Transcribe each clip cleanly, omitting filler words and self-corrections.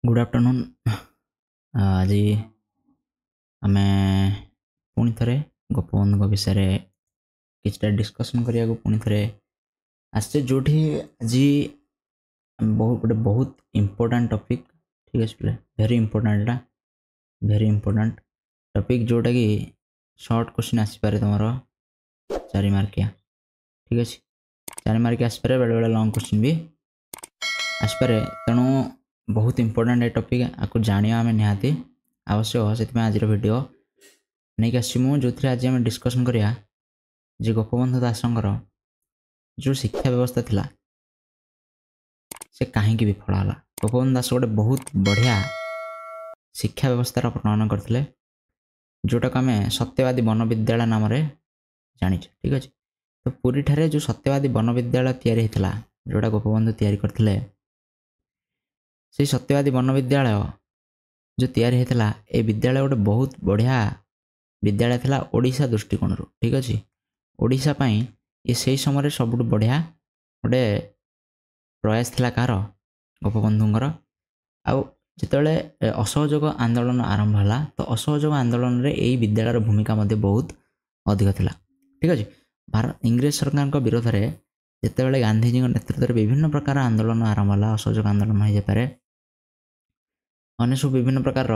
Good afternoon. आज आम पुणी थे गोपबंधु विषय किछटा डिस्कसन करिया पुणी थे आसचे जो आज बहुत इम्पोर्टाट टॉपिक। ठीक है, वेरी इम्पोर्टाट, एटा वेरी इम्पोर्टाट टॉपिक जोटा कि शॉर्ट क्वेश्चन आसपे तुम 4 मार्किया। ठीक अच्छे, 4 मार्क आसपे, बेले बेले लॉन्ग क्वेश्चन भी आसपे। तेणु बहुत इम्पोर्टाट ये टॉपिक आपको जानिया आम निहाती आवश्यक। से आज वीडियो नहीं आसी जो आज आम डिस्कसन करिया जे गोपबंधु दासंकर जो शिक्षा व्यवस्था थिला से कहीं विफल है। गोपबंधु दास गोटे बहुत बढ़िया शिक्षा व्यवस्थार प्रणयन करते जोटा को आम सत्यवादी वन विद्यालय नाम जानी। ठीक अच्छे, तो पुरी ठारे जो सत्यवादी वन विद्यालय तैयारी होता जोटा गोपबंधु तैयारी करते से सत्यवादी वन विद्यालय जो तैयारी होता ए विद्यालय गोटे बहुत बढ़िया विद्यालय थिला ओडिशा दृष्टिकोण। ठीक अच्छे, ओडिशा पाई ये से समय सब बढ़िया गोटे प्रयास थिला कार गोपबंधुंकर। आउ जितेबाला असहयोग आंदोलन आरंभ है तो असहयोग आंदोलन रे यही विद्यालय भूमिका बहुत अधिक थिला। ठीक अच्छे, इंग्रेज सरकार विरोध में जितेबाला गांधीजी नेतृत्व में विभिन्न प्रकार आंदोलन आरंभ है, असहयोग आंदोलन हो जाए अन्य सब विभिन्न प्रकार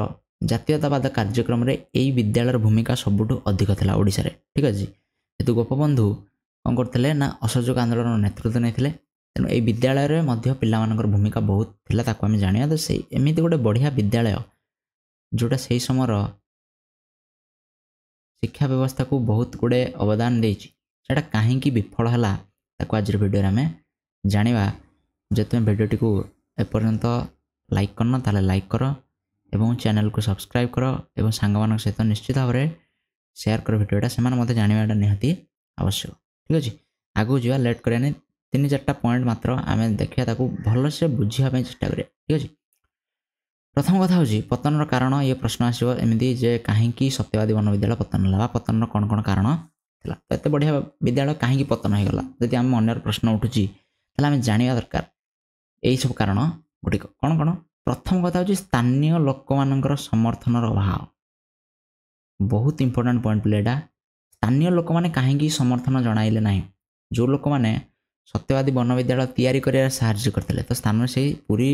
जातीयतावाद कार्यक्रम रे यही विद्यालय भूमिका सबुठ अधिक थिला ओडिशा रे। ठीक अच्छे, जेतु गोपबंधु कौन करते ना असहयोग आंदोलन नेतृत्व नहीं, तेणु ये विद्यालय में पिलामानकर भूमिका बहुत थिला ताको आम जानिया। तो से एमती गोटे बढ़िया विद्यालय जोटा से समय शिक्षा व्यवस्था को बहुत गुड़े अवदान देछि सेटा कहीं विफल है ताको आज वीडियो आम जानिबा। जे तुम वीडियोटी को एपर्यंत लाइक करना ताले लाइक कर एवं चैनल को सब्सक्राइब कर एवं सांग सहित निश्चित भाव में शेयर कर वीडियोटा से मते जानिबाटा निहाती आवश्यक। ठीक अच्छे, आगू जा लेट करें 3-4टा पॉइंट मात्र आम देखिए ताकू भल से बुझापी चेष्टा करें। ठीक अच्छे, प्रथम कथा हूँ पतन कारण ये प्रश्न आसो एमती जे कहीं सत्यवादी वन विद्यालय पतन है पतन कौन कौन कारण था तो एत बढ़िया विद्यालय कहीं पतन होगा जदि आम मन प्रश्न उठुची आम जाना दरकार यही सब कारण गुटिक कौन कौन। प्रथम कथा हूँ स्थानीय लोक मान समर्थन अभाव, बहुत इंपोर्टेंट पॉइंट प्लेटा। स्थानीय लोक मैंने कहीं समर्थन जनाइले ना, जो लोक मैंने सत्यवादी वन विद्यालय तैयारी कर साहाଯ୍य करते तो स्थान से पूरी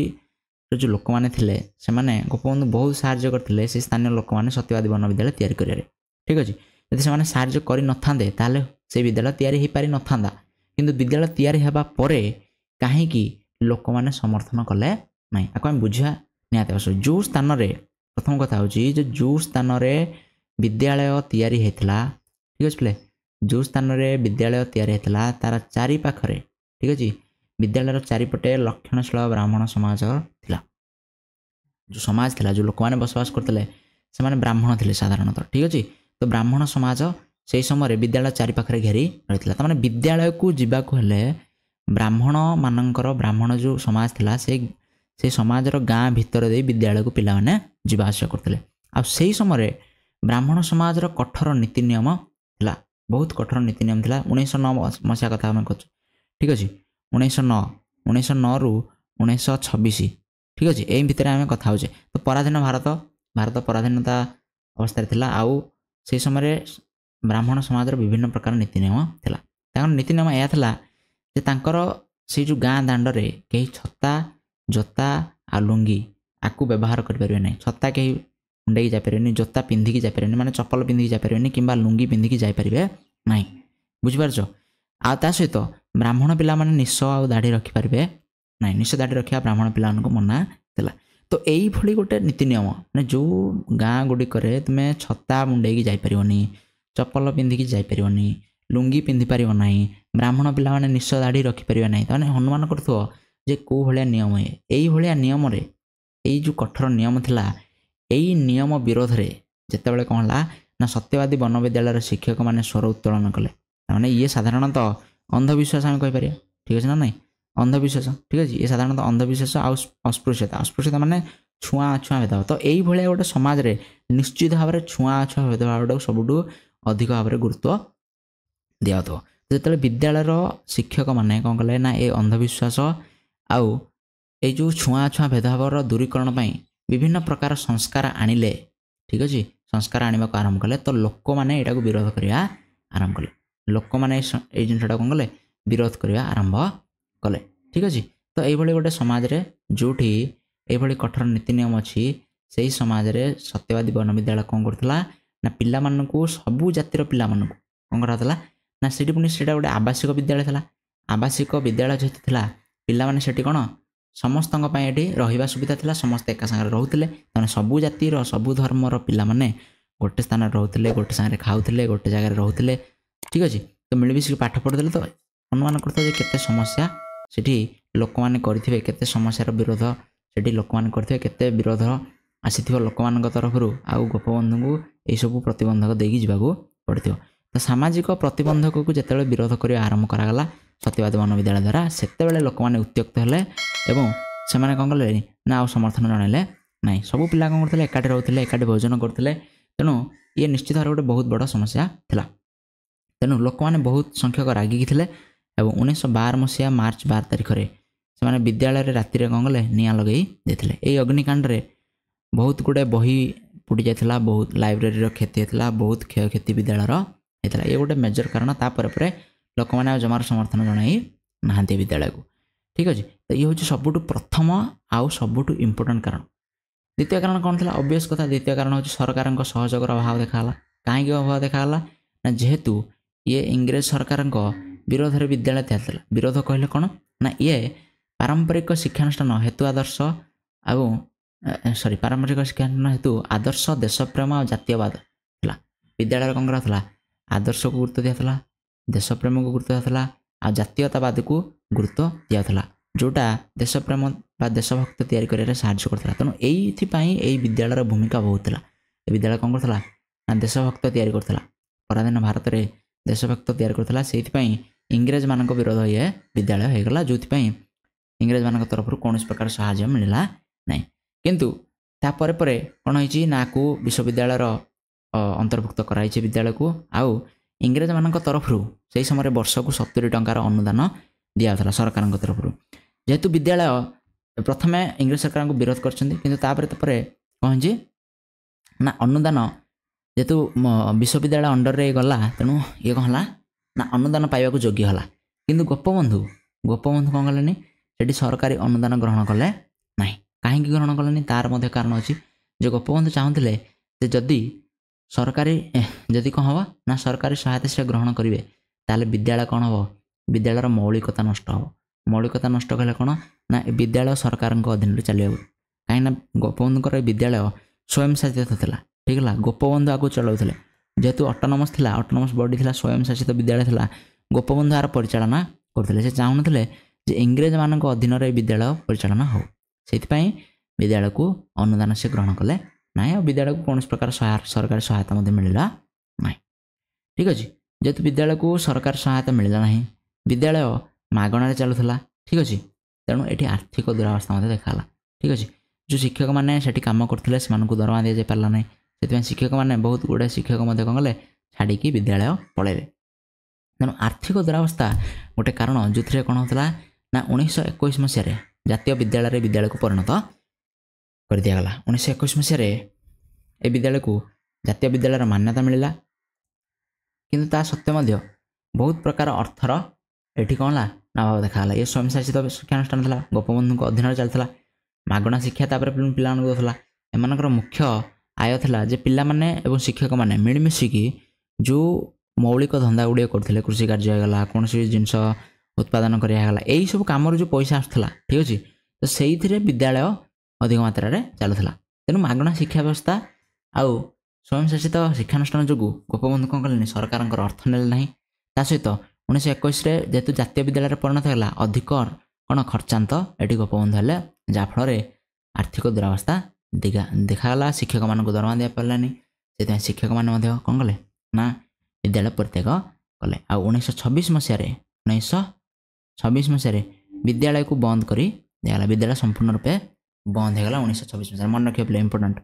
जो लोक मैंने थे से गोपबंधु बहुत साहाଯ୍य करते से स्थानीय लोक मैंने सत्यवादी वन विद्यालय तैयारी करें। ठीक अच्छे, यदि से साहाଯ୍य कर नथांते ताले से विद्यालय तैयारी हो पारि नथांता, किंतु विद्यालय तैयारी होगा परे कहीं लोक मैंने समर्थन कले ना आपको आम बुझा निहाती आवश्यक। जो स्थान रे प्रथम कथा हूँ जो स्थान रे विद्यालय तैयारी होता, ठीक अच्छे, जो स्थान रे विद्यालय तैयारी होता तार चारि पाखरे, ठीक अच्छे, विद्यालय चारिपटे लक्षणशील ब्राह्मण समाज थिला। जो समाज थिला जो लोक मैंने बसवास करते से माने ब्राह्मण थे साधारणतः। ठीक अच्छे, तो ब्राह्मण समाज से समय विद्यालय चारिपाखे घेरी रही था। विद्यालय को जीवाक हेले ब्राह्मण मानकर ब्राह्मण जो समाज थिला से समाजर गाँ भितर दे विद्यालय को पिला माने जीवा आसिया करते। आ सेही समय ब्राह्मण समाजर कठोर नीति नियम थिला, बहुत कठोर नीति नियम थिला। 1909 मसीहा कथा आम कर। ठीक अच्छे, 1909 रु 1926। ठीक अच्छे, यही भितर आम कथा हो। तो पराधीन भारत पराधीनता अवस्था थिला। आउ से समय ब्राह्मण समाजर विभिन्न प्रकार नीति नियम थिला। नीति नियम यह थिला जे तांकर से जो गाँ दांडे कहीं छता जोता आ लुंगी आपको व्यवहार करें ना। छता कहीं मुंडे जापरेनि, जोता पिंधिकी जापरेनि, माने चप्पल पिंधिकी जापरेनि किंबा लुंगी पिंधिकी जापरें ना। बुझिपारछ। आ ता सहित ब्राह्मण पिला माने निश आ दाढ़ी रखिपारे ना, निश दाढ़ी रखा ब्राह्मण पिला मना थिला। तो यही भली गोटे नीति नियम माने जो गाँ गुड़िक तुम्हें छता मुंडे जापरनि, चप्पल पिंधिकी जापरनि, लुंगी पिंधि पार ना, ब्राह्मण पिला माने निश दाढ़ी रखिपारे ना। तो हनुमान करो जे कौ भाया नियम है यही भाया नियम रे यही जो कठोर नियम थिला यही नियम विरोध रे जितेबाला कौन है ना सत्यवादी वन विद्यालय शिक्षक मैंने स्वर उत्तोलन कले। मैंने ये साधारणतः अंधविश्वास आम कहीपर। ठीक अच्छे ना ना, अंधविश्वास। ठीक अच्छे, ये साधारणतः अंधविश्वास अस्पृश्यता। अस्पृश्यता माने छुआ अछुआ भेदभाव। तो यही भाया गोटे समाज रे निश्चित भाव में छुआ अछुआ भेदभाव सबुठ अधिक भाव में गुरुत्व दिया। तो जिते विद्यालय शिक्षक मैंने कौन कले ना ये अंधविश्वास आउ এই ଯେଉଁ ଛୁଆଁ ଛୁଆଁ ଭେଦଭାବର ଦୂରୀକରଣ ପାଇଁ ବିଭିନ୍ନ ପ୍ରକାର ସଂସ୍କାର ଆଣିଲେ। ଠିକ୍ ଅଛି, ସଂସ୍କାର ଆଣିବାକୁ ଆରମ୍ଭ କଲେ ତ ଲୋକମାନେ ଏଇଟାକୁ ବିରୋଧ କରିବା ଆରମ୍ଭ କଲେ। ଲୋକମାନେ ଏଇ ଜିନିଷଟା କ'ଣ କଲେ, ବିରୋଧ କରିବା ଆରମ୍ଭ କଲେ। ଠିକ୍ ଅଛି, ତ ଏଇଭଳି ଗୋଟେ ସମାଜରେ ଯେଉଁଠି ଏଇଭଳି କଠୋର ନୀତି ନିୟମ ଅଛି, ସେଇ ସମାଜରେ ସତ୍ୟବାଦୀ ବନ ବିଦ୍ୟାଳୟ କ'ଣ କରୁଥିଲା ନା ପିଲାମାନଙ୍କୁ, ସବୁ ଜାତିର ପିଲାମାନଙ୍କୁ କ'ଣ କରାହେଉଥିଲା ନା ସେଠି ପୁଣି ସେଇଟା ଗୋଟେ ଆବାସିକ ବିଦ୍ୟାଳୟ ଥିଲା। ଆବାସିକ ବିଦ୍ୟାଳୟ ଯେହେତୁ ଥିଲା, ପିଲାମାନେ ସେଠି କ'ଣ ସମସ୍ତଙ୍କ ପାଇଁ ଏଠି ରହିବା ସୁବିଧା ଥିଲା, ସମସ୍ତେ ଏକା ସାଙ୍ଗରେ ରହୁଥିଲେ। ତେଣୁ ସବୁ ଜାତିର ସବୁ ଧର୍ମର ପିଲାମାନେ ଗୋଟେ ସ୍ଥାନରେ ରହୁଥିଲେ, ଗୋଟେ ସାଙ୍ଗରେ ଖାଉଥିଲେ, ଗୋଟେ ଜାଗାରେ ରହୁଥିଲେ। ଠିକ୍ ଅଛି, ତ ମିଳିମିଶିକି ପାଠ ପଢ଼ୁଥିଲେ। ତ ଅନୁମାନ କରୁଥିଲେ ଯେ କେତେ ସମସ୍ୟା ସେଠି ଲୋକମାନେ କରିଥିବେ, କେତେ ସମସ୍ୟାର ବିରୋଧ ସେଠି ଲୋକମାନେ କରିଥିବେ, କେତେ ବିରୋଧ ଆସିଥିବ ଲୋକମାନଙ୍କ ତରଫରୁ, ଆଉ ଗୋପବନ୍ଧୁଙ୍କୁ ଏଇସବୁ ପ୍ରତିବନ୍ଧକ ଦେଇକି ଯିବାକୁ ପଡ଼ିଥିବ। ତ ସାମାଜିକ ପ୍ରତିବନ୍ଧକକୁ ଯେତେବେଳେ ବିରୋଧ କରିବା ଆରମ୍ଭ କରାଗଲା ସତ୍ୟବାଦୀ ବନ ବିଦ୍ୟାଳୟ ଦ୍ୱାରା, ସେତେବେଳେ ଲୋକମାନେ ଉତ୍ତ୍ୟକ୍ତ ହେଲେ ଏବଂ ସେମାନେ କ'ଣ କଲେ ନା ଆଉ ସମର୍ଥନ ଜଣାଇଲେ ନାହିଁ। ସବୁ ପିଲା କ'ଣ କରୁଥିଲେ, ଏକାଠି ରହୁଥିଲେ, ଏକାଠି ଭୋଜନ କରୁଥିଲେ। ତେଣୁ ଇଏ ନିଶ୍ଚିତ ଭାବରେ ଗୋଟେ ବହୁତ ବଡ଼ ସମସ୍ୟା ଥିଲା। ତେଣୁ ଲୋକମାନେ ବହୁତ ସଂଖ୍ୟକ ରାଗିକି ଥିଲେ ଏବଂ 1912 ମସିହା ମାର୍ଚ୍ଚ 12 ତାରିଖରେ ସେମାନେ ବିଦ୍ୟାଳୟରେ ରାତିରେ କ'ଣ କଲେ, ନିଆଁ ଲଗାଇ ଦେଇଥିଲେ। ଏହି ଅଗ୍ନିକାଣ୍ଡରେ ବହୁତ ଗୁଡ଼ିଏ ବହି ପୋଡ଼ି ଯାଇଥିଲା, ବହୁତ ଲାଇବ୍ରେରୀର କ୍ଷତି ହେଇଥିଲା, ବହୁତ କ୍ଷୟକ୍ଷତି ବିଦ୍ୟାଳୟର ହେଇଥିଲା। ଏ ଗୋଟେ ମେଜର କାରଣ। ତାପରେ ପରେ ଲୋକମାନେ ଆଉ ଜମାର ସମର୍ଥନ ଜଣାଇ ନାହାନ୍ତି ବିଦ୍ୟାଳୟକୁ। ଠିକ୍ ଅଛି, ତ ଇଏ ହେଉଛି ସବୁଠୁ ପ୍ରଥମ ଆଉ ସବୁଠୁ ଇମ୍ପୋର୍ଟାଣ୍ଟ କାରଣ। ଦ୍ୱିତୀୟ କାରଣ କ'ଣ ଥିଲା? ଅବଭିୟସ୍ କଥା, ଦ୍ୱିତୀୟ କାରଣ ହେଉଛି ସରକାରଙ୍କ ସହଯୋଗର ଅଭାବ ଦେଖାଗଲା। କାହିଁକି ଅଭାବ ଦେଖାଗଲା ନା ଯେହେତୁ ଇଏ ଇଂରେଜ ସରକାରଙ୍କ ବିରୋଧରେ ବିଦ୍ୟାଳୟ ତିଆରି ଥିଲା। ବିରୋଧ କହିଲେ କ'ଣ ନା ଇଏ ପାରମ୍ପରିକ ଶିକ୍ଷାନୁଷ୍ଠାନ ହେତୁ ଆଦର୍ଶ ଏବଂ ପାରମ୍ପରିକ ଶିକ୍ଷାନୁଷ୍ଠାନ ହେତୁ ଆଦର୍ଶ, ଦେଶପ୍ରେମ ଆଉ ଜାତୀୟବାଦ ଥିଲା। ବିଦ୍ୟାଳୟରେ କ'ଣ କରାଥିଲା, ଆଦର୍ଶକୁ ଗୁରୁତ୍ୱ ଦିଆଥିଲା, ଦେଶପ୍ରେମକୁ ଗୁରୁତ୍ୱ ଦିଆଥିଲା, ଆଉ ଜାତୀୟତାବାଦକୁ ଗୁରୁତ୍ୱ ଦିଆଥିଲା, ଯେଉଁଟା ଦେଶପ୍ରେମ ବା ଦେଶଭକ୍ତ ତିଆରି କରିବାରେ ସାହାଯ୍ୟ କରିଥିଲା। ତେଣୁ ଏଇଥିପାଇଁ ଏଇ ବିଦ୍ୟାଳୟର ଭୂମିକା ବହୁତ ଥିଲା। ଏ ବିଦ୍ୟାଳୟ କ'ଣ କରୁଥିଲା ନା ଦେଶଭକ୍ତ ତିଆରି କରୁଥିଲା, ପରାଧୀନ ଭାରତରେ ଦେଶଭକ୍ତ ତିଆରି କରୁଥିଲା। ସେଇଥିପାଇଁ ଇଂରେଜମାନଙ୍କ ବିରୋଧ ଇଏ ବିଦ୍ୟାଳୟ ହୋଇଗଲା, ଯେଉଁଥିପାଇଁ ଇଂରେଜମାନଙ୍କ ତରଫରୁ କୌଣସି ପ୍ରକାର ସାହାଯ୍ୟ ମିଳିଲା ନାହିଁ। କିନ୍ତୁ ତାପରେ ପରେ କ'ଣ ହେଇଛି ନା ଆକୁ ବିଶ୍ୱବିଦ୍ୟାଳୟର ଅନ୍ତର୍ଭୁକ୍ତ କରାଯାଇଛି ବିଦ୍ୟାଳୟକୁ। ଆଉ ଇଂରେଜମାନଙ୍କ ତରଫରୁ ସେହି ସମୟରେ ବର୍ଷକୁ 70 ଟଙ୍କାର ଅନୁଦାନ ଦିଆଯାଉଥିଲା ସରକାରଙ୍କ ତରଫରୁ। ଯେହେତୁ ବିଦ୍ୟାଳୟ ପ୍ରଥମେ ଇଂରେଜ ସରକାରଙ୍କୁ ବିରୋଧ କରିଛନ୍ତି, କିନ୍ତୁ ତାପରେ କ'ଣ ହେଇଛି ନା ଅନୁଦାନ ଯେହେତୁ ବିଶ୍ୱବିଦ୍ୟାଳୟ ଅଣ୍ଡରରେ ଗଲା, ତେଣୁ ଇଏ କ'ଣ ହେଲା ନା ଅନୁଦାନ ପାଇବାକୁ ଯୋଗ୍ୟ ହେଲା। କିନ୍ତୁ ଗୋପବନ୍ଧୁ କ'ଣ କଲେନି, ସେଠି ସରକାରୀ ଅନୁଦାନ ଗ୍ରହଣ କଲେ ନାହିଁ। କାହିଁକି ଗ୍ରହଣ କଲେନି ତାର ମଧ୍ୟ କାରଣ ଅଛି। ଯେ ଗୋପବନ୍ଧୁ ଚାହୁଁଥିଲେ ଯେ ଯଦି କ'ଣ ହେବ ନା ସରକାରୀ ସହାୟତା ସେ ଗ୍ରହଣ କରିବେ, ତାହେଲେ ବିଦ୍ୟାଳୟ କ'ଣ ହେବ, ବିଦ୍ୟାଳୟର ମୌଳିକତା ନଷ୍ଟ ହେବ। ମୌଳିକତା ନଷ୍ଟ କଲେ କ'ଣ ନା ଏ ବିଦ୍ୟାଳୟ ସରକାରଙ୍କ ଅଧୀନରେ ଚାଲିବ। କାହିଁକିନା ଗୋପବନ୍ଧୁଙ୍କର ଏ ବିଦ୍ୟାଳୟ ସ୍ୱୟଂଶାସିତ ଥିଲା। ଠିକ୍ ହେଲା, ଗୋପବନ୍ଧୁ ଆଗକୁ ଚଳାଉଥିଲେ। ଯେହେତୁ ଅଟୋନମସ୍ ଥିଲା, ଅଟୋନମସ୍ ବଡି ଥିଲା, ସ୍ୱୟଂଶାସିତ ବିଦ୍ୟାଳୟ ଥିଲା, ଗୋପବନ୍ଧୁ ଏହାର ପରିଚାଳନା କରୁଥିଲେ। ସେ ଚାହୁଁନଥିଲେ ଯେ ଇଂରେଜମାନଙ୍କ ଅଧୀନରେ ଏ ବିଦ୍ୟାଳୟ ପରିଚାଳନା ହେଉ। ସେଇଥିପାଇଁ ବିଦ୍ୟାଳୟକୁ ଅନୁଦାନ ସେ ଗ୍ରହଣ କଲେ ନାହିଁ, ଆଉ ବିଦ୍ୟାଳୟକୁ କୌଣସି ପ୍ରକାର ସରକାରୀ ସହାୟତା ମଧ୍ୟ ମିଳିଲା ନାହିଁ। ଠିକ୍ ଅଛି, ଯେହେତୁ ବିଦ୍ୟାଳୟକୁ ସରକାର ସହାୟତା ମିଳିଲା ନାହିଁ, ବିଦ୍ୟାଳୟ ମାଗଣାରେ ଚାଲୁଥିଲା। ଠିକ୍ ଅଛି, ତେଣୁ ଏଠି ଆର୍ଥିକ ଦୁରାବସ୍ଥା ମଧ୍ୟ ଦେଖାଗଲା। ଠିକ୍ ଅଛି, ଯେଉଁ ଶିକ୍ଷକମାନେ ସେଠି କାମ କରୁଥିଲେ ସେମାନଙ୍କୁ ଦରମା ଦିଆଯାଇପାରିଲା ନାହିଁ। ସେଥିପାଇଁ ଶିକ୍ଷକମାନେ ବହୁତ ଗୁଡ଼ିଏ ଶିକ୍ଷକ ମଧ୍ୟ କ'ଣ କଲେ, ଛାଡ଼ିକି ବିଦ୍ୟାଳୟ ପଳାଇଲେ। ତେଣୁ ଆର୍ଥିକ ଦୁରାବସ୍ଥା ଗୋଟେ କାରଣ, ଯେଉଁଥିରେ କ'ଣ ହେଉଥିଲା ନା 1921 ମସିହାରେ ଜାତୀୟ ବିଦ୍ୟାଳୟରେ ବିଦ୍ୟାଳୟକୁ ପରିଣତ କରିଦିଆଗଲା। 1921 ମସିହାରେ ଏ ବିଦ୍ୟାଳୟକୁ ଜାତୀୟ ବିଦ୍ୟାଳୟର ମାନ୍ୟତା ମିଳିଲା। କିନ୍ତୁ ତା ସତ୍ତ୍ୱେ ମଧ୍ୟ ବହୁତ ପ୍ରକାର ଅର୍ଥର ଏଠି କ'ଣ ହେଲା ନା ଅଭାବ ଦେଖାଗଲା। ଏ ସ୍ୱୟଂଶାସିତ ଶିକ୍ଷାନୁଷ୍ଠାନ ଥିଲା, ଗୋପବନ୍ଧୁଙ୍କ ଅଧୀନରେ ଚାଲିଥିଲା, ମାଗଣା ଶିକ୍ଷା ତାପରେ ପିଲାମାନଙ୍କୁ ଦେଉଥିଲା। ଏମାନଙ୍କର ମୁଖ୍ୟ ଆୟ ଥିଲା ଯେ ପିଲାମାନେ ଏବଂ ଶିକ୍ଷକମାନେ ମିଳିମିଶିକି ଯେଉଁ ମୌଳିକ ଧନ୍ଦା ଗୁଡ଼ିଏ କରୁଥିଲେ, କୃଷି କାର୍ଯ୍ୟ ହୋଇଗଲା, କୌଣସି ଜିନିଷ ଉତ୍ପାଦନ କରିବା ହୋଇଗଲା, ଏଇସବୁ କାମରୁ ଯେଉଁ ପଇସା ଆସୁଥିଲା, ଠିକ୍ ଅଛି, ତ ସେଇଥିରେ ବିଦ୍ୟାଳୟ ଅଧିକ ମାତ୍ରାରେ ଚାଲୁଥିଲା। ତେଣୁ ମାଗଣା ଶିକ୍ଷା ବ୍ୟବସ୍ଥା ଆଉ ସ୍ୱୟଂଶାସିତ ଶିକ୍ଷାନୁଷ୍ଠାନ ଯୋଗୁଁ ଗୋପବନ୍ଧୁ କ'ଣ କଲେନି, ସରକାରଙ୍କର ଅର୍ଥ ନେଲେ ନାହିଁ। ତା ସହିତ 1921ରେ ଯେହେତୁ ଜାତୀୟ ବିଦ୍ୟାଳୟରେ ପରିଣତ ହେଲା, ଅଧିକ କ'ଣ ଖର୍ଚ୍ଚାନ୍ତ ଏଠି ଗୋପବନ୍ଧୁ ହେଲେ, ଯାହାଫଳରେ ଆର୍ଥିକ ଦୁରାବସ୍ଥା ଦେଖାଗଲା। ଶିକ୍ଷକମାନଙ୍କୁ ଦରମା ଦିଆପାରିଲାନି। ସେଥିପାଇଁ ଶିକ୍ଷକମାନେ ମଧ୍ୟ କ'ଣ କଲେ ନା ବିଦ୍ୟାଳୟ ପରିତ୍ୟାଗ କଲେ। ଆଉ 1926 ମସିହାରେ ବିଦ୍ୟାଳୟକୁ ବନ୍ଦ କରି ଦିଆଗଲା। ବିଦ୍ୟାଳୟ ସମ୍ପୂର୍ଣ୍ଣ ରୂପେ ବନ୍ଦ ହୋଇଗଲା 1926 ମସିହାରେ। ମନେ ରଖିବା ପିଲା, ଇମ୍ପୋର୍ଟାଣ୍ଟ।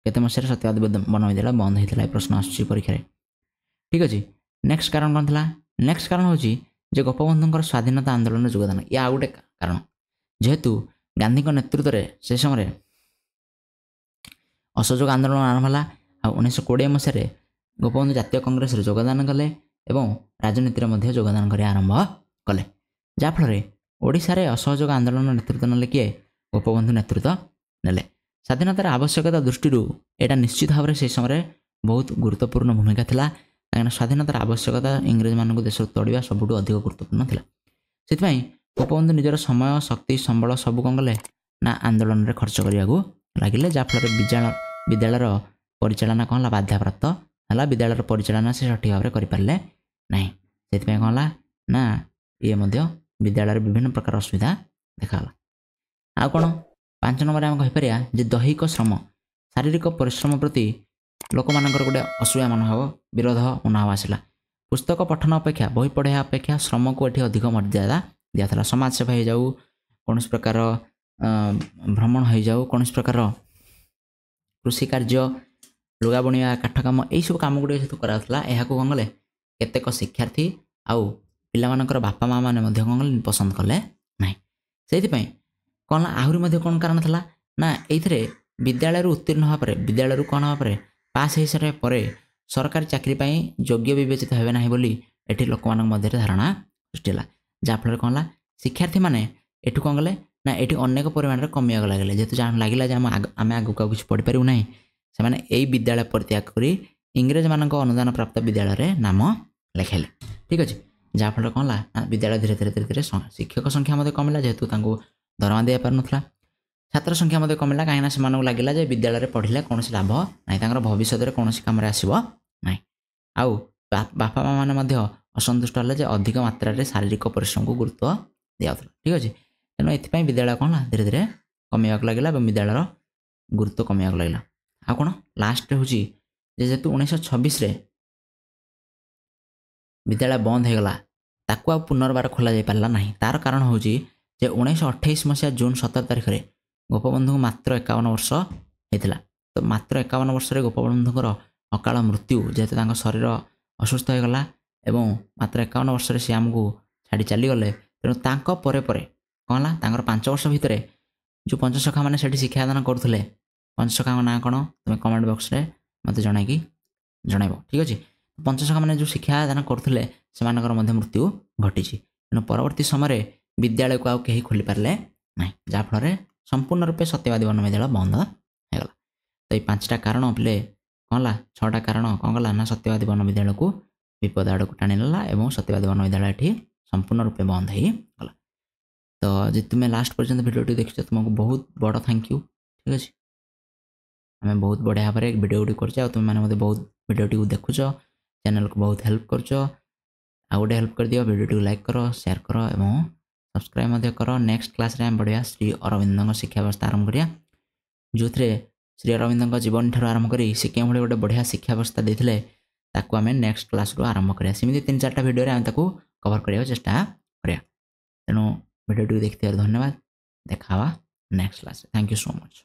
କେତେ ମସିହାରେ ସତ୍ୟବାଦୀ ବନ ବିଦ୍ୟାଳୟ ବନ୍ଦ ହୋଇଥିଲା, ଏ ପ୍ରଶ୍ନ ଆସୁଛି ପରୀକ୍ଷାରେ। ଠିକ୍ ଅଛି, ନେକ୍ସଟ କାରଣ କ'ଣ ଥିଲା? ନେକ୍ସଟ କାରଣ ହେଉଛି ଯେ ଗୋପବନ୍ଧୁଙ୍କର ସ୍ୱାଧୀନତା ଆନ୍ଦୋଳନରେ ଯୋଗଦାନ। ଏହା ଆଉ ଗୋଟେ କାରଣ। ଯେହେତୁ ଗାନ୍ଧୀଙ୍କ ନେତୃତ୍ୱରେ ସେ ସମୟରେ ଅସହଯୋଗ ଆନ୍ଦୋଳନ ଆରମ୍ଭ ହେଲା। ଆଉ 1920 ମସିହାରେ ଗୋପବନ୍ଧୁ ଜାତୀୟ କଂଗ୍ରେସରେ ଯୋଗଦାନ କଲେ ଏବଂ ରାଜନୀତିରେ ମଧ୍ୟ ଯୋଗଦାନ କରିବା ଆରମ୍ଭ କଲେ। ଯାହାଫଳରେ ଓଡ଼ିଶାରେ ଅସହଯୋଗ ଆନ୍ଦୋଳନ ନେତୃତ୍ୱ ନେଲେ କିଏ? ଗୋପବନ୍ଧୁ ନେତୃତ୍ୱ ନେଲେ। ସ୍ୱାଧୀନତାର ଆବଶ୍ୟକତା ଦୃଷ୍ଟିରୁ ଏଇଟା ନିଶ୍ଚିତ ଭାବରେ ସେହି ସମୟରେ ବହୁତ ଗୁରୁତ୍ୱପୂର୍ଣ୍ଣ ଭୂମିକା ଥିଲା, କାହିଁକିନା ସ୍ୱାଧୀନତାର ଆବଶ୍ୟକତା ଇଂରେଜମାନଙ୍କୁ ଦେଶରୁ ତଡ଼ିବା ସବୁଠୁ ଅଧିକ ଗୁରୁତ୍ୱପୂର୍ଣ୍ଣ ଥିଲା। ସେଥିପାଇଁ ଗୋପବନ୍ଧୁ ନିଜର ସମୟ, ଶକ୍ତି, ସମ୍ବଳ ସବୁ କ'ଣ କଲେ ନା ଆନ୍ଦୋଳନରେ ଖର୍ଚ୍ଚ କରିବାକୁ ଲାଗିଲେ। ଯାହାଫଳରେ ବିଦ୍ୟାଳୟର ପରିଚାଳନା କ'ଣ ହେଲା? ବାଧାପ୍ରାପ୍ତ ହେଲା। ବିଦ୍ୟାଳୟର ପରିଚାଳନା ସେ ସଠିକ୍ ଭାବରେ କରିପାରିଲେ ନାହିଁ। ସେଥିପାଇଁ କ'ଣ ହେଲା ନା ଇଏ ମଧ୍ୟ ବିଦ୍ୟାଳୟରେ ବିଭିନ୍ନ ପ୍ରକାର ଅସୁବିଧା ଦେଖାଗଲା। ଆଉ କ'ଣ 5 ନମ୍ବରରେ ଆମେ କହିପାରିବା ଯେ ଦୈହିକ ଶ୍ରମ, ଶାରୀରିକ ପରିଶ୍ରମ ପ୍ରତି ଲୋକମାନଙ୍କର ଗୋଟେ ଅସୂୟା ମନୋଭାବ, ବିରୋଧ ମନୋଭାବ ଆସିଲା। ପୁସ୍ତକ ପଠନ ଅପେକ୍ଷା ବହି ପଢ଼ିବା ଅପେକ୍ଷା ଶ୍ରମକୁ ଏଠି ଅଧିକ ମର୍ଯ୍ୟାଦା ଦିଆଥିଲା। ସମାଜସେବା ହେଇଯାଉ, କୌଣସି ପ୍ରକାର ଭ୍ରମଣ ହେଇଯାଉ, କୌଣସି ପ୍ରକାର କୃଷି କାର୍ଯ୍ୟ, ଲୁଗା ବୁଣିବା, କାଠ କାମ, ଏଇସବୁ କାମ ଗୁଡ଼ିକ ଯେହେତୁ କରାଯାଉଥିଲା, ଏହାକୁ କ'ଣ କଲେ କେତେକ ଶିକ୍ଷାର୍ଥୀ ଆଉ ପିଲାମାନଙ୍କର ବାପା ମାଆ ମାନେ ମଧ୍ୟ କ'ଣ କଲେ ପସନ୍ଦ କଲେ ନାହିଁ। ସେଇଥିପାଇଁ କ'ଣ ହେଲା ଆହୁରି ମଧ୍ୟ କ'ଣ କାରଣ ଥିଲା ନା ଏଇଥିରେ ବିଦ୍ୟାଳୟରୁ ଉତ୍ତୀର୍ଣ୍ଣ ହେବା ପରେ, ବିଦ୍ୟାଳୟରୁ କ'ଣ ହେବା ପରେ ପାସ୍ ହେଇସାରିବା ପରେ ସରକାରୀ ଚାକିରି ପାଇଁ ଯୋଗ୍ୟ ବିବେଚିତ ହେବେ ନାହିଁ ବୋଲି ଏଠି ଲୋକମାନଙ୍କ ମଧ୍ୟରେ ଧାରଣା ସୃଷ୍ଟି ହେଲା। ଯାହାଫଳରେ କ'ଣ ହେଲା ଶିକ୍ଷାର୍ଥୀମାନେ ଏଠୁ କ'ଣ କଲେ ନା ଏଠି ଅନେକ ପରିମାଣରେ କମିବାକୁ ଲାଗିଲେ। ଯେହେତୁ ଲାଗିଲା ଯେ ଆମେ ଆଗକୁ ଆଉ କିଛି ପଢ଼ିପାରିବୁ ନାହିଁ, ସେମାନେ ଏଇ ବିଦ୍ୟାଳୟ ପରିତ୍ୟାଗ କରି ଇଂରେଜମାନଙ୍କ ଅନୁଦାନ ପ୍ରାପ୍ତ ବିଦ୍ୟାଳୟରେ ନାମ ଲେଖାଇଲେ। ଠିକ୍ ଅଛି। ଯାହାଫଳରେ କ'ଣ ହେଲା ନା ବିଦ୍ୟାଳୟ ଧୀରେ ଧୀରେ ଶିକ୍ଷକ ସଂଖ୍ୟା ମଧ୍ୟ କମିଲା, ଯେହେତୁ ତାଙ୍କୁ ଦରମା ଦେଇପାରୁନଥିଲା। ଛାତ୍ର ସଂଖ୍ୟା ମଧ୍ୟ କମିଲା, କାହିଁକିନା ସେମାନଙ୍କୁ ଲାଗିଲା ଯେ ବିଦ୍ୟାଳୟରେ ପଢ଼ିଲେ କୌଣସି ଲାଭ ନାହିଁ, ତାଙ୍କର ଭବିଷ୍ୟତରେ କୌଣସି କାମରେ ଆସିବ ନାହିଁ। ଆଉ ବାପା ମାଆ ମାନେ ମଧ୍ୟ ଅସନ୍ତୁଷ୍ଟ ହେଲେ ଯେ ଅଧିକ ମାତ୍ରାରେ ଶାରୀରିକ ପରିଶ୍ରମକୁ ଗୁରୁତ୍ୱ ଦିଆଯାଉଥିଲା। ଠିକ୍ ଅଛି। ତେଣୁ ଏଥିପାଇଁ ବିଦ୍ୟାଳୟ କ'ଣ ହେଲା ଧୀରେ ଧୀରେ କମିବାକୁ ଲାଗିଲା ଏବଂ ବିଦ୍ୟାଳୟର ଗୁରୁତ୍ୱ କମିବାକୁ ଲାଗିଲା। ଆଉ କ'ଣ ଲାଷ୍ଟରେ ହେଉଛି ଯେ ଯେହେତୁ 1926ରେ ବିଦ୍ୟାଳୟ ବନ୍ଦ ହୋଇଗଲା, ତାକୁ ଆଉ ପୁନର୍ବାର ଖୋଲାଯାଇପାରିଲା ନାହିଁ। ତା'ର କାରଣ ହେଉଛି ଯେ 1928 ମସିହା ଜୁନ୍ 17 ତାରିଖରେ ଗୋପବନ୍ଧୁଙ୍କୁ ମାତ୍ର 51 ବର୍ଷ ହୋଇଥିଲା। ତ ମାତ୍ର 51 ବର୍ଷରେ ଗୋପବନ୍ଧୁଙ୍କର ଅକାଳ ମୃତ୍ୟୁ, ଯେହେତୁ ତାଙ୍କ ଶରୀର ଅସୁସ୍ଥ ହୋଇଗଲା ଏବଂ ମାତ୍ର 51 ବର୍ଷରେ ସେ ଆମକୁ ଛାଡ଼ି ଚାଲିଗଲେ, ତେଣୁ ତାଙ୍କ ପରେ ପରେ କ'ଣ ହେଲା ତାଙ୍କର 5 ବର୍ଷ ଭିତରେ ଯେଉଁ ପଞ୍ଚସଖାମାନେ ସେଠି ଶିକ୍ଷାଦାନ କରୁଥିଲେ, ପଞ୍ଚସଖାଙ୍କ ନାଁ କ'ଣ ତୁମେ କମେଣ୍ଟ ବକ୍ସରେ ମୋତେ ଜଣାଇବ। ଠିକ୍ ଅଛି। ପଞ୍ଚସଖାମାନେ ଯେଉଁ ଶିକ୍ଷାଦାନ କରୁଥିଲେ ସେମାନଙ୍କର ମଧ୍ୟ ମୃତ୍ୟୁ ଘଟିଛି। ତେଣୁ ପରବର୍ତ୍ତୀ ସମୟରେ ବିଦ୍ୟାଳୟକୁ ଆଉ କେହି ଖୋଲିପାରିଲେ ନାହିଁ, ଯାହାଫଳରେ ସମ୍ପୂର୍ଣ୍ଣ ରୂପେ ସତ୍ୟବାଦୀ ବନ ବିଦ୍ୟାଳୟ ବନ୍ଦ ହୋଇଗଲା। ତ ଏଇ 5ଟା କାରଣ ପିଲେ କ'ଣ ହେଲା 6ଟା କାରଣ କ'ଣ କଲା ନା ସତ୍ୟବାଦୀ ବନ ବିଦ୍ୟାଳୟକୁ ବିପଦ ଆଡ଼କୁ ଟାଣିନେଲା ଏବଂ ସତ୍ୟବାଦୀ ବନ ବିଦ୍ୟାଳୟ ଏଠି ସମ୍ପୂର୍ଣ୍ଣ ରୂପେ ବନ୍ଦ ହୋଇଗଲା। ତ ଯଦି ତୁମେ ଲାଷ୍ଟ ପର୍ଯ୍ୟନ୍ତ ଭିଡ଼ିଓଟି ଦେଖିଛ ତୁମକୁ ବହୁତ ବଡ଼ ଥ୍ୟାଙ୍କ ୟୁ। ଠିକ୍ ଅଛି। ଆମେ ବହୁତ ବଢ଼ିଆ ଭାବରେ ଭିଡ଼ିଓଟି କରୁଛେ ଆଉ ତୁମେମାନେ ମଧ୍ୟ ବହୁତ ଭିଡ଼ିଓଟିକୁ ଦେଖୁଛ, ଚ୍ୟାନେଲକୁ ବହୁତ ହେଲ୍ପ କରୁଛ। ଆଉ ଗୋଟେ ହେଲ୍ପ କରିଦିଅ, ଭିଡ଼ିଓଟିକୁ ଲାଇକ୍ କର, ସେୟାର କର ଏବଂ ସବସ୍କ୍ରାଇବ୍ ମଧ୍ୟ କର। ନେକ୍ସଟ କ୍ଲାସ୍ରେ ଆମେ ପଢ଼ିବା ଶ୍ରୀ ଅରବିନ୍ଦଙ୍କ ଶିକ୍ଷା ବ୍ୟବସ୍ଥା ଆରମ୍ଭ କରିବା, ଯେଉଁଥିରେ ଶ୍ରୀ ଅରବିନ୍ଦଙ୍କ ଜୀବନୀ ଠାରୁ ଆରମ୍ଭ କରି ସେ କେଉଁଭଳି ଗୋଟେ ବଢ଼ିଆ ଶିକ୍ଷା ବ୍ୟବସ୍ଥା ଦେଇଥିଲେ ତାକୁ ଆମେ ନେକ୍ସଟ କ୍ଲାସ୍ରୁ ଆରମ୍ଭ କରିବା। ସେମିତି 3-4ଟା ଭିଡ଼ିଓରେ ଆମେ ତାକୁ କଭର କରିବାକୁ ଚେଷ୍ଟା କରିବା। ତେଣୁ ଭିଡ଼ିଓଟିକୁ ଦେଖିଥିବାରୁ ଧନ୍ୟବାଦ। ଦେଖା ହେବା ନେକ୍ସଟ କ୍ଲାସ୍ରେ। Thank you so much.